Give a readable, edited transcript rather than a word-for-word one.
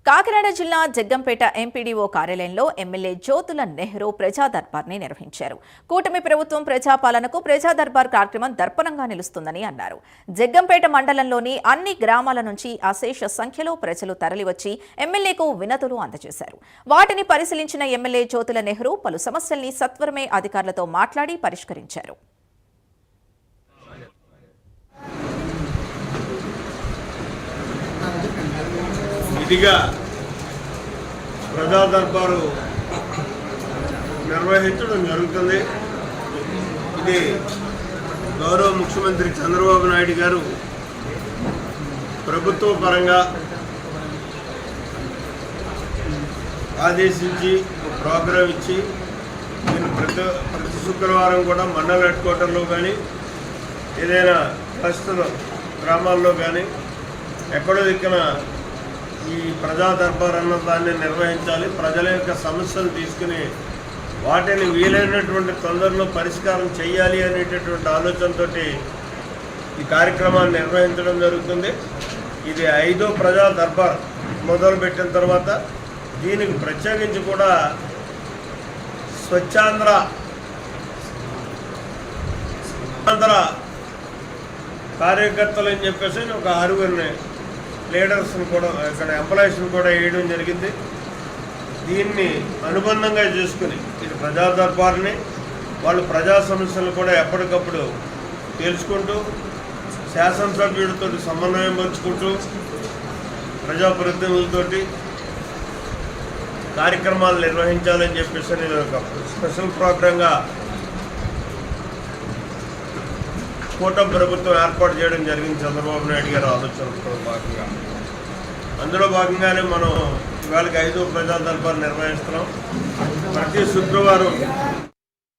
కాకినాడ జిల్లా జగ్గంపేట ఎంపీడీఓ కార్యాలయంలో ఎమ్మెల్యే జ్యోతుల నెహ్రూ ప్రజా దర్బార్ని నిర్వహించారు. కూటమి ప్రభుత్వం ప్రజాపాలనకు ప్రజా దర్బార్ కార్యక్రమం దర్పణంగా నిలుస్తుందని అన్నారు. జగ్గంపేట మండలంలోని అన్ని గ్రామాల నుంచి అశేష సంఖ్యలో ప్రజలు తరలివచ్చి ఎమ్మెల్యేకు వినతులు అందజేశారు. వాటిని పరిశీలించిన ఎమ్మెల్యే జ్యోతుల నెహ్రూ పలు సమస్యల్ని సత్వరమే అధికారులతో మాట్లాడి పరిష్కరించారు. ఇదిగా ప్రజా దర్బారు నిర్వహించడం జరుగుతుంది. ఇది గౌరవ ముఖ్యమంత్రి చంద్రబాబు నాయుడు గారు ప్రభుత్వ పరంగా ఆదేశించి ప్రోగ్రాం ఇచ్చి నేను ప్రతి శుక్రవారం కూడా మండల హెడ్ క్వార్టర్లో కానీ ఏదైనా పరిస్థితులు గ్రామాల్లో కానీ ఎక్కడో దిక్కున ఈ ప్రజా దర్బార్ అన్న దాన్ని నిర్వహించాలి. ప్రజల యొక్క సమస్యలు తీసుకుని వాటిని వీలైనటువంటి తొందరలో పరిష్కారం చేయాలి అనేటటువంటి ఆలోచనతో ఈ కార్యక్రమాన్ని నిర్వహించడం జరుగుతుంది. ఇది 5వ ప్రజా దర్బార్ మొదలుపెట్టిన తర్వాత దీనికి ప్రత్యేకించి కూడా స్వచ్ఛాంధ్ర కార్యకర్తలు అని చెప్పేసి ఒక 6 లీడర్స్ని కూడా ఇక్కడ ఎంప్లాయీస్ని కూడా వేయడం జరిగింది. దీన్ని అనుబంధంగా చేసుకుని ఇది ప్రజా దర్బార్ని వాళ్ళు ప్రజా సమస్యలు కూడా ఎప్పటికప్పుడు తెలుసుకుంటూ శాసనసభ్యుడితో సమన్వయం పంచుకుంటూ ప్రజాప్రతినిధులతోటి కార్యక్రమాలు నిర్వహించాలని చెప్పేసి నేను ఒక స్పెషల్ ప్రోగ్రాంగా కూటమి ప్రభుత్వం ఏర్పాటు చేయడం జరిగింది. చంద్రబాబు నాయుడు గారి ఆలోచనలో భాగంగా అందులో భాగంగానే మనం ఇవాళకి 5వ ప్రజా దర్బార్ నిర్వహిస్తున్నాం. ప్రతి శుక్రవారం